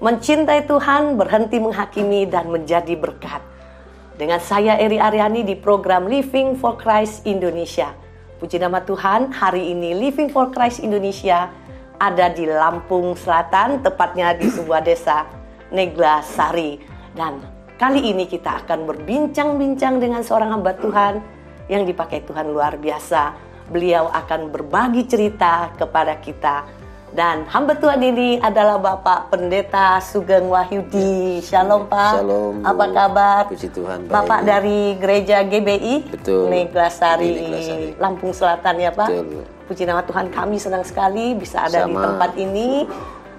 Mencintai Tuhan, berhenti menghakimi, dan menjadi berkat. Dengan saya Eri Aryani di program Living for Christ Indonesia. Puji nama Tuhan, hari ini Living for Christ Indonesia ada di Lampung Selatan, tepatnya di sebuah desa Neglasari. Dan kali ini kita akan berbincang-bincang dengan seorang hamba Tuhan yang dipakai Tuhan luar biasa. Beliau akan berbagi cerita kepada kita. Dan hamba Tuhan ini adalah Bapak Pendeta Sugeng Wahyudi. Shalom Pak. Shalom. Apa kabar? Puji Tuhan. Bapak dari gereja GBI. Betul. Neglasari, Lampung Selatan ya Pak. Betul. Puji nama Tuhan, kami senang sekali bisa ada di tempat ini.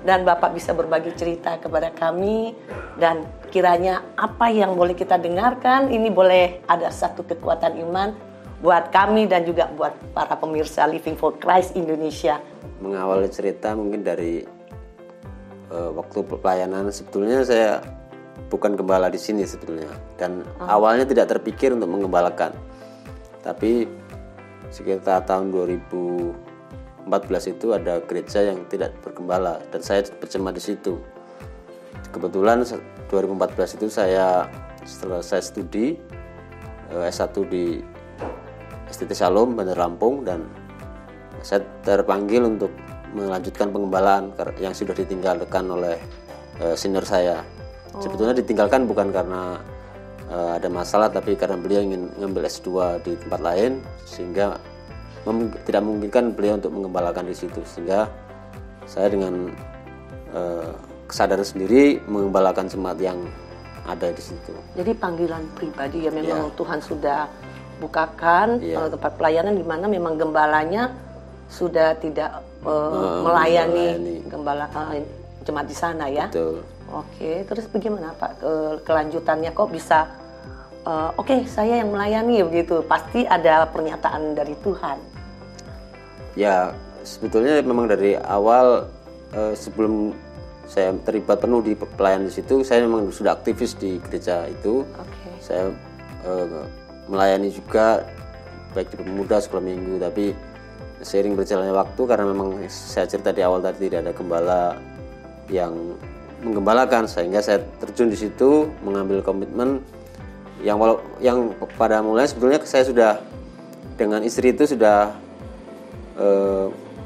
Dan Bapak bisa berbagi cerita kepada kami. Dan kiranya apa yang boleh kita dengarkan, ini boleh ada satu kekuatan iman buat kami dan juga buat para pemirsa Living for Christ Indonesia. Mengawali cerita mungkin dari waktu pelayanan, sebetulnya saya bukan gembala di sini sebetulnya, dan awalnya tidak terpikir untuk mengembalakan, tapi sekitar tahun 2014 itu ada gereja yang tidak bergembala dan saya berjemaat di situ. Kebetulan 2014 itu saya setelah saya studi S1 di STT Shalom Bandar Lampung, dan saya terpanggil untuk melanjutkan pengembalaan yang sudah ditinggalkan oleh senior saya. Sebetulnya ditinggalkan bukan karena ada masalah, tapi karena beliau ingin ngambil S2 di tempat lain, sehingga tidak memungkinkan beliau untuk mengembalakan di situ. Sehingga saya dengan kesadaran sendiri mengembalakan jemaat yang ada di situ. Jadi panggilan pribadi ya, memang Tuhan sudah bukakan tempat pelayanan di mana memang gembalanya sudah tidak melayani gembala jemaat di sana ya. Betul. Oke, terus bagaimana Pak kelanjutannya, kok bisa oke, saya yang melayani begitu? Pasti ada pernyataan dari Tuhan. Ya, sebetulnya memang dari awal sebelum saya terlibat penuh di pelayanan di situ, saya memang sudah aktivis di gereja itu. Saya melayani juga baik di pemuda, sekolah minggu, tapi seiring berjalannya waktu, karena memang saya cerita di awal tadi tidak ada gembala yang menggembalakan, sehingga saya terjun di situ mengambil komitmen yang pada mulanya sebetulnya saya sudah dengan istri itu sudah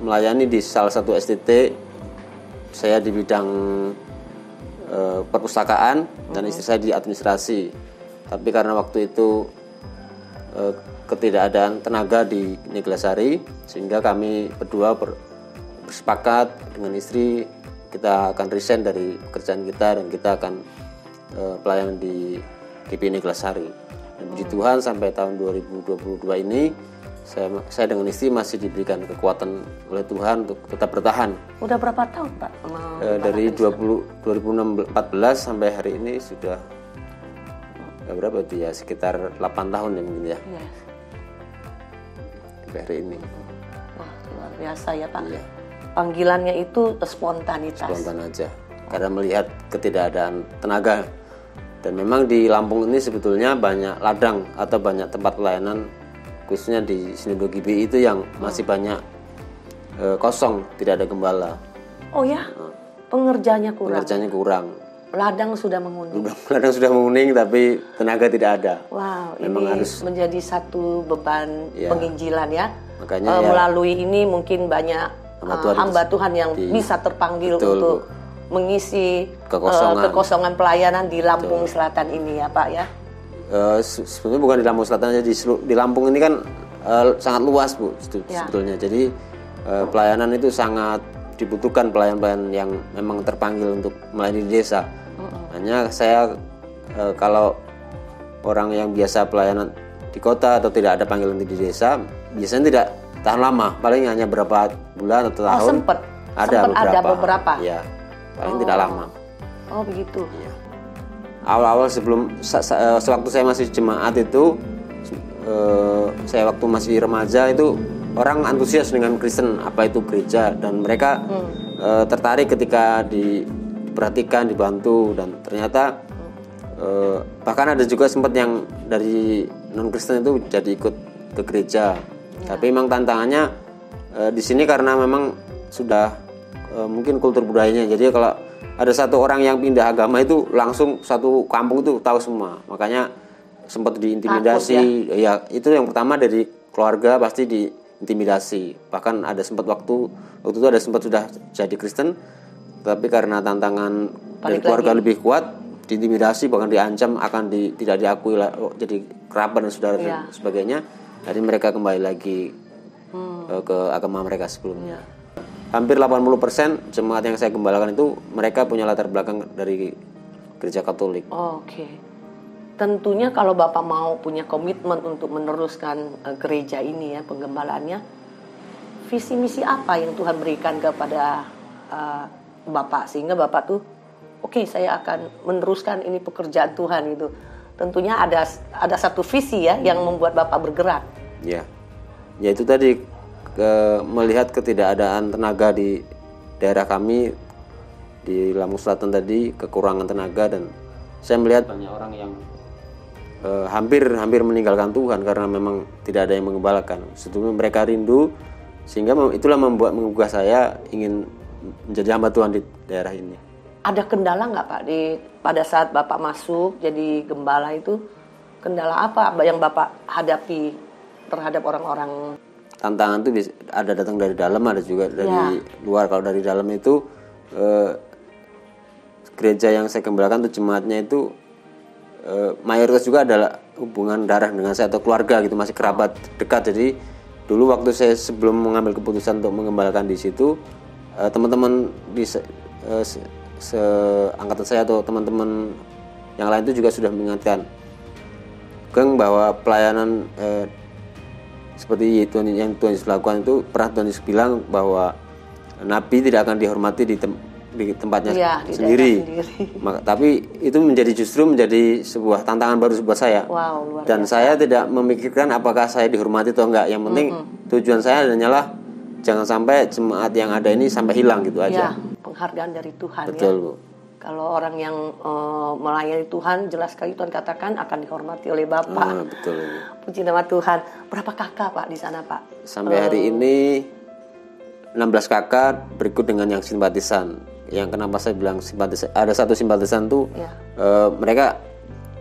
melayani di salah satu STT. Saya di bidang perpustakaan dan istri saya di administrasi, tapi karena waktu itu ketidakadaan tenaga di Neglasari, sehingga kami berdua bersepakat dengan istri kita akan resign dari pekerjaan kita dan kita akan pelayanan di GBI Neglasari. Dan puji Tuhan sampai tahun 2022 ini saya dengan istri masih diberikan kekuatan oleh Tuhan untuk tetap bertahan. Udah berapa tahun Pak? Dari 2014 sampai hari ini sudah berapa itu ya, sekitar 8 tahun ya mungkin ya. Sampai hari ini. Wah, luar biasa ya Pak. Iya. Panggilannya itu spontanitas. Spontan aja. Karena melihat ketidakadaan tenaga. Dan memang di Lampung ini sebetulnya banyak ladang atau banyak tempat pelayanan, khususnya di Sinode GBI itu yang masih banyak kosong, tidak ada gembala. Oh ya? Pengerjanya kurang. Pengerjanya kurang. Ladang sudah menguning. Ladang sudah menguning tapi tenaga tidak ada. Wow, memang ini harus menjadi satu beban penginjilan ya. Makanya melalui ini mungkin banyak hamba Tuhan yang bisa terpanggil untuk mengisi kekosongan pelayanan di Lampung Selatan ini ya Pak ya. Sebenarnya bukan di Lampung Selatan aja, di Lampung ini kan sangat luas Bu sebetulnya. Jadi pelayanan itu sangat dibutuhkan, pelayan-pelayan yang memang terpanggil untuk melayani di desa. Hanya saya kalau orang yang biasa pelayanan di kota atau tidak ada panggilan di desa, biasanya tidak tahan lama, paling hanya berapa bulan atau tahun. Sempat ada beberapa. Ya, paling tidak lama. Oh begitu. Ya. Awal-awal sewaktu saya masih jemaat itu, saya waktu masih remaja itu orang antusias dengan Kristen, apa itu gereja, dan mereka tertarik ketika diperhatikan, dibantu, dan ternyata bahkan ada juga sempat yang dari non Kristen itu jadi ikut ke gereja. Tapi memang tantangannya di sini karena memang sudah mungkin kultur budayanya. Jadi kalau ada satu orang yang pindah agama itu langsung satu kampung itu tahu semua. Makanya sempat diintimidasi. Takut, ya itu yang pertama dari keluarga pasti diintimidasi. Bahkan ada sempat waktu itu ada sempat sudah jadi Kristen, tapi karena tantangan dari keluarga lebih kuat, diintimidasi bahkan diancam akan tidak diakui jadi kerabat dan saudara dan sebagainya. Jadi mereka kembali lagi ke agama mereka sebelumnya. Hampir 80% jemaat yang saya gembalakan itu mereka punya latar belakang dari gereja Katolik. Oke. Tentunya kalau Bapak mau punya komitmen untuk meneruskan gereja ini ya, penggembalaannya, visi misi apa yang Tuhan berikan kepada Bapak sehingga Bapak tuh oke, saya akan meneruskan ini pekerjaan Tuhan gitu. Tentunya ada satu visi ya yang membuat Bapak bergerak. Ya itu tadi melihat ketidakadaan tenaga di daerah kami di Lampung Selatan tadi, kekurangan tenaga, dan saya melihat banyak orang yang hampir meninggalkan Tuhan karena memang tidak ada yang mengembalakan. Sebetulnya mereka rindu, sehingga itulah menggugah saya ingin menjadi hamba Tuhan di daerah ini. Ada kendala nggak Pak pada saat Bapak masuk jadi gembala itu? Kendala apa yang Bapak hadapi terhadap orang-orang? Tantangan itu ada datang dari dalam, ada juga dari luar. Kalau dari dalam itu gereja yang saya gembalakan itu jemaatnya itu mayoritas juga adalah hubungan darah dengan saya atau keluarga gitu, masih kerabat dekat. Jadi dulu waktu saya sebelum mengambil keputusan untuk mengembalakan di situ, teman-teman di seangkatan saya atau teman-teman yang lain itu juga sudah mengingatkan Geng bahwa pelayanan seperti yang Tuhan Yesus lakukan itu, pernah Tuhan Yesus bilang bahwa Nabi tidak akan dihormati di tempatnya sendiri. Tapi itu justru menjadi sebuah tantangan baru buat saya. Wow, dan saya tidak memikirkan apakah saya dihormati atau enggak. Yang penting tujuan saya hanyalah jangan sampai jemaat yang ada ini sampai hilang gitu aja. Penghargaan dari Tuhan. Betul, ya. Bu. Kalau orang yang melayani Tuhan, jelas sekali Tuhan katakan akan dihormati oleh Bapak. Betul. Puji nama Tuhan. Berapa kakak Pak di sana Pak? Sampai hari ini 16 kakak berikut dengan yang simpatisan. Yang kenapa saya bilang simpatisan? Ada satu simpatisan tuh mereka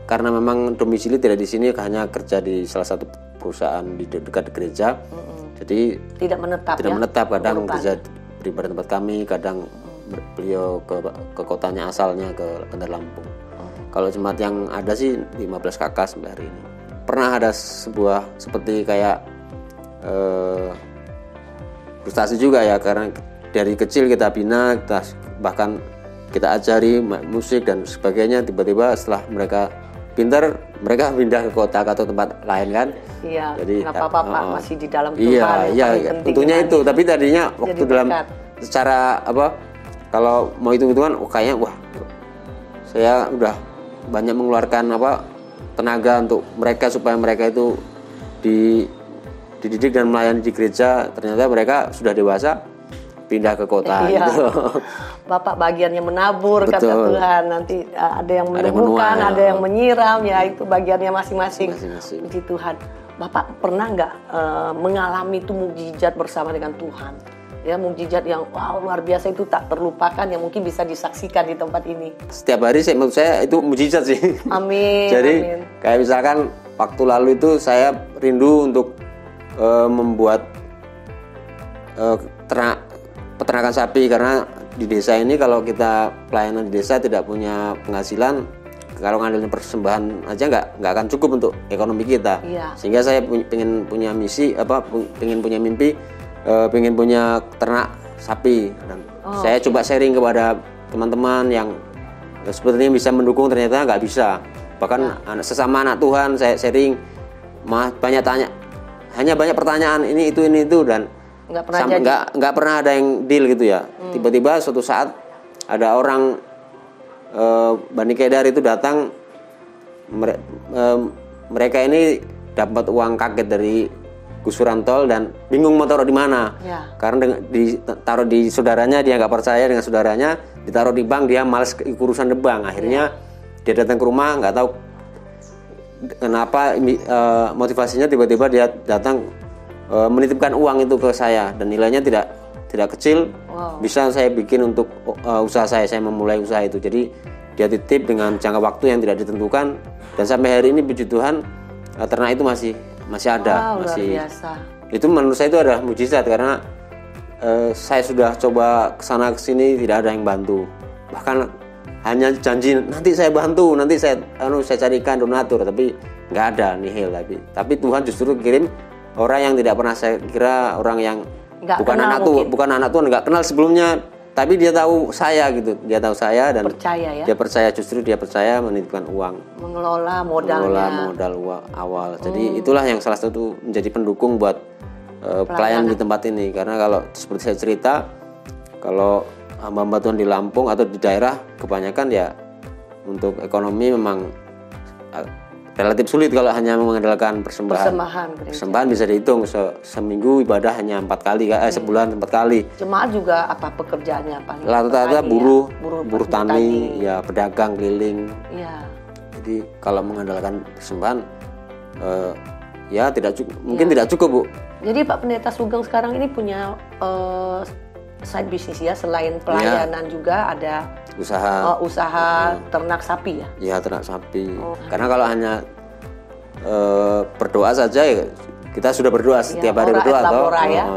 karena memang domisili tidak di sini, hanya kerja di salah satu perusahaan di dekat gereja. Jadi tidak menetap. Kadang kerja di tempat kami, kadang beliau ke kotanya asalnya ke Bandar Lampung. Kalau jemaat yang ada sih 15 kakak sampai hari ini. Pernah ada sebuah seperti kayak frustasi juga ya, karena dari kecil kita bina, bahkan kita ajari musik dan sebagainya. Tiba-tiba setelah mereka pintar, mereka pindah ke kota atau tempat lain kan. Iya. Jadi nggak apa-apa Pak, masih di dalam Tuhan. Iya. Tentunya itu. Tapi tadinya waktu dalam secara kalau mau hitung-hitungan, kayaknya saya udah banyak mengeluarkan tenaga untuk mereka supaya mereka itu dididik dan melayani di gereja. Ternyata mereka sudah dewasa, pindah ke kota. Gitu. Bapak bagiannya menabur. Betul. Kata Tuhan. Nanti ada yang menumbuhkan, ada yang menyiram, ya itu bagiannya masing-masing. Puji Tuhan. Bapak pernah nggak mengalami itu mukjizat bersama dengan Tuhan? Ya, mukjizat yang luar biasa itu tak terlupakan, yang mungkin bisa disaksikan di tempat ini. Setiap hari menurut saya itu mukjizat sih. Amin. Jadi kayak misalkan waktu lalu itu saya rindu untuk membuat peternakan sapi, karena di desa ini kalau kita pelayanan di desa tidak punya penghasilan, kalau ngandelin persembahan aja nggak akan cukup untuk ekonomi kita. Iya. Sehingga saya pengen punya misi pengen punya mimpi, pengen punya ternak sapi, dan saya coba sharing kepada teman-teman yang sepertinya bisa mendukung, ternyata nggak bisa. Bahkan sesama anak Tuhan saya sharing, hanya banyak pertanyaan ini itu dan nggak pernah ada yang deal gitu ya. Tiba-tiba suatu saat ada orang Bani Kedar itu datang, mereka ini dapat uang kaget dari gusuran tol dan bingung mau taruh di mana. Karena ditaruh di saudaranya, dia nggak percaya dengan saudaranya, ditaruh di bank, dia malas urusan di bank. Akhirnya dia datang ke rumah, nggak tahu kenapa motivasinya, tiba-tiba dia datang menitipkan uang itu ke saya dan nilainya tidak kecil. Bisa saya bikin untuk usaha saya memulai usaha itu. Jadi dia titip dengan jangka waktu yang tidak ditentukan dan sampai hari ini puji Tuhan ternak itu masih ada. Masih luar biasa. Itu menurut saya itu adalah mujizat karena saya sudah coba kesana kesini tidak ada yang bantu, bahkan hanya janji nanti saya bantu, nanti saya carikan donatur, tapi nggak ada, nihil. Tapi Tuhan justru kirim orang yang tidak pernah saya kira, orang yang bukan anak Tuhan, nggak kenal sebelumnya, tapi dia tahu saya gitu, dia tahu saya dan percaya, ya? dia percaya menitipkan uang, mengelola modal awal. Jadi itulah yang salah satu menjadi pendukung buat pelayanan di tempat ini, karena kalau seperti saya cerita, kalau hamba Tuhan di Lampung atau di daerah kebanyakan ya untuk ekonomi memang relatif sulit kalau hanya mengandalkan persembahan bisa dihitung seminggu ibadah hanya 4 kali, sebulan 4 kali. Jemaat juga apa pekerjaannya paling rata-rata buruh tani, ya pedagang keliling. Ya. Jadi kalau mengandalkan persembahan ya tidak cukup, Bu. Jadi Pak Pendeta Sugeng sekarang ini punya side bisnis ya, selain pelayanan juga ada usaha ternak sapi ya? Iya, ternak sapi. Karena kalau hanya berdoa saja ya, kita sudah berdoa setiap hari berdoa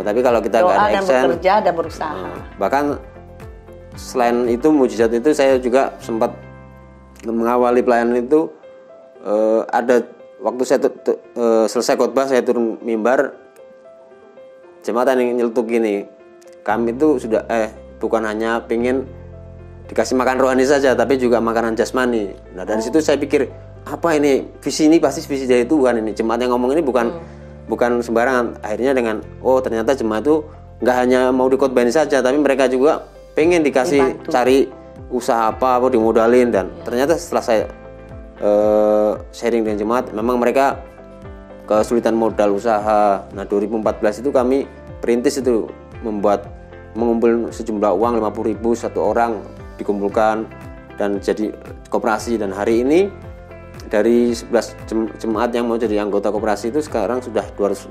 tapi kalau kita nggak ada action, bekerja dan berusaha. Bahkan selain itu mujizat itu saya juga sempat mengawali pelayanan itu ada waktu saya selesai khotbah saya turun mimbar. Jemaat yang nyeletuk gini, kami itu sudah bukan hanya pengen dikasih makan rohani saja, tapi juga makanan jasmani. Nah dari situ saya pikir apa ini visi ini pasti visi dari Tuhan ini. Jemaat yang ngomong ini bukan sembarangan. Akhirnya dengan ternyata jemaat itu nggak hanya mau dikhotbahin saja, tapi mereka juga pengen dikasih cari usaha apa dimodalin dan ternyata setelah saya sharing dengan jemaat, memang mereka kesulitan modal usaha. Nah 2014 itu kami perintis itu mengumpul sejumlah uang 50.000 satu orang dikumpulkan dan jadi koperasi, dan hari ini dari 11 jemaat yang mau jadi anggota koperasi itu sekarang sudah 200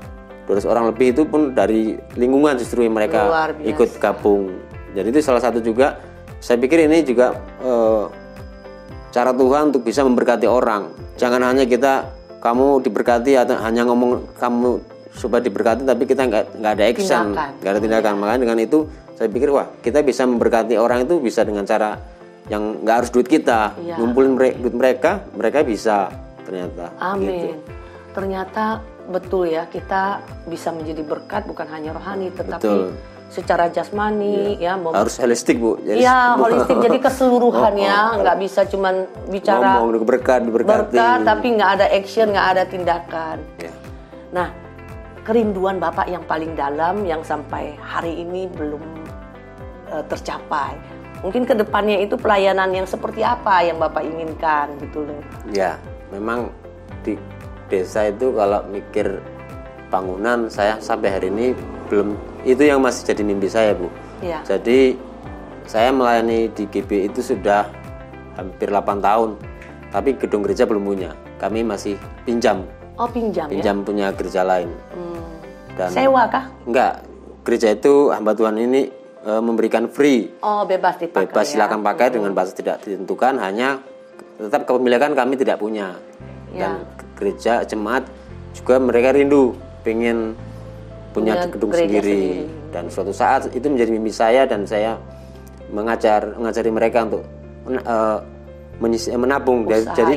orang lebih, itu pun dari lingkungan justru yang mereka ikut gabung. Jadi itu salah satu juga saya pikir ini juga cara Tuhan untuk bisa memberkati orang. Jangan hanya kamu diberkati atau hanya ngomong kamu supaya diberkati, tapi kita nggak ada action, nggak ada tindakan. Makanya dengan itu saya pikir kita bisa memberkati orang itu bisa dengan cara yang nggak harus duit kita, ngumpulin duit mereka bisa ternyata. Amin. Gitu. Ternyata betul ya, kita bisa menjadi berkat bukan hanya rohani tetapi secara jasmani harus holistik, Bu. Holistik, jadi keseluruhannya nggak bisa cuman bicara ngomong berkat tapi nggak ada action, nggak ada tindakan. Nah, kerinduan Bapak yang paling dalam yang sampai hari ini belum tercapai, mungkin kedepannya itu pelayanan yang seperti apa yang Bapak inginkan gitu loh. Ya, memang di desa itu kalau mikir bangunan, saya sampai hari ini belum, itu yang masih jadi mimpi saya, Bu. Jadi saya melayani di GB itu sudah hampir 8 tahun, tapi gedung gereja belum punya, kami masih pinjam punya gereja lain. Dan sewa kah? Enggak, gereja itu hamba Tuhan ini memberikan free, bebas dipakai, silakan pakai dengan batas tidak ditentukan, hanya tetap kepemilikan kami tidak punya. Dan gereja jemaat juga mereka rindu pengen punya gedung sendiri. Dan suatu saat itu menjadi mimpi saya, dan saya mengajari mereka untuk menabung. Jadi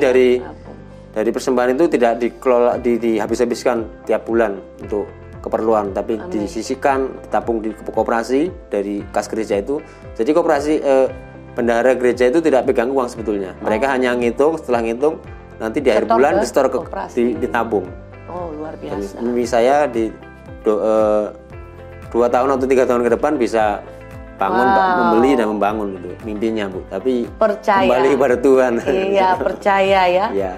dari persembahan itu tidak dikelola dihabis-habiskan tiap bulan untuk keperluan, tapi disisihkan, ditabung di koperasi dari kas gereja itu. Jadi koperasi bendahara gereja itu tidak pegang uang sebetulnya. Mereka hanya ngitung, setelah ngitung nanti di akhir bulan ditabung. Luar biasa. Dan mimpi saya di 2 tahun atau 3 tahun ke depan bisa bangun, membeli dan membangun itu mimpinya, Bu. Tapi percaya, kembali kepada Tuhan. Iya, percaya ya. Iya.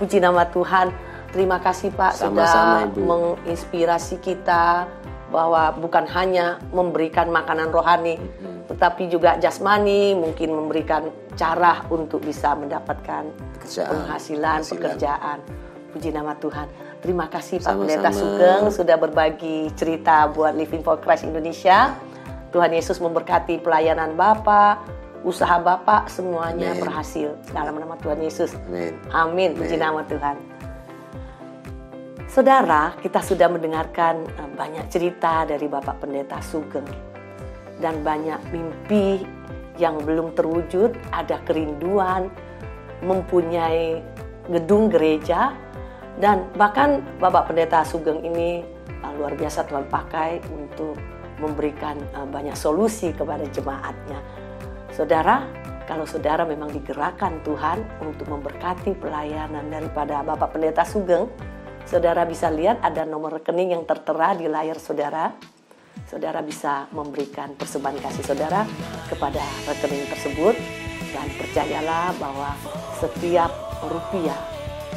Puji nama Tuhan. Terima kasih Pak sudah Ibu menginspirasi kita bahwa bukan hanya memberikan makanan rohani, tetapi juga jasmani, mungkin memberikan cara untuk bisa mendapatkan penghasilan, pekerjaan. Puji nama Tuhan. Terima kasih Pak Sama-sama. Pendeta Sugeng sudah berbagi cerita buat Living for Christ Indonesia. Tuhan Yesus memberkati pelayanan Bapak, usaha Bapak semuanya Amin. berhasil dalam nama Tuhan Yesus. Amin. Amin. Puji nama Tuhan. Saudara, kita sudah mendengarkan banyak cerita dari Bapak Pendeta Sugeng dan banyak mimpi yang belum terwujud, ada kerinduan mempunyai gedung gereja, dan bahkan Bapak Pendeta Sugeng ini luar biasa Tuhan pakai untuk memberikan banyak solusi kepada jemaatnya. Saudara, kalau saudara memang digerakkan Tuhan untuk memberkati pelayanan daripada Bapak Pendeta Sugeng, saudara bisa lihat ada nomor rekening yang tertera di layar saudara. Saudara bisa memberikan persembahan kasih saudara kepada rekening tersebut, dan percayalah bahwa setiap rupiah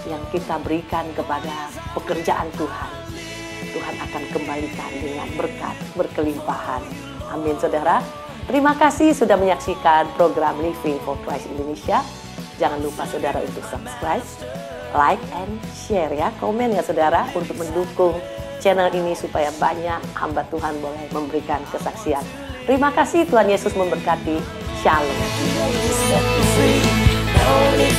yang kita berikan kepada pekerjaan Tuhan, Tuhan akan kembalikan dengan berkat berkelimpahan. Amin saudara. Terima kasih sudah menyaksikan program Living for Christ Indonesia. Jangan lupa saudara untuk subscribe, like, and share ya. Komen ya saudara untuk mendukung channel ini supaya banyak hamba Tuhan boleh memberikan kesaksian. Terima kasih, Tuhan Yesus memberkati. Shalom. Set me free, only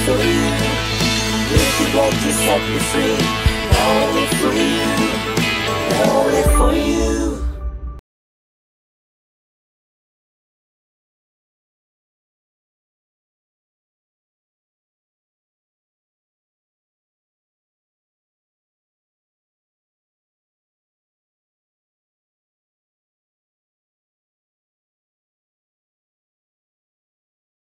for you, only for you.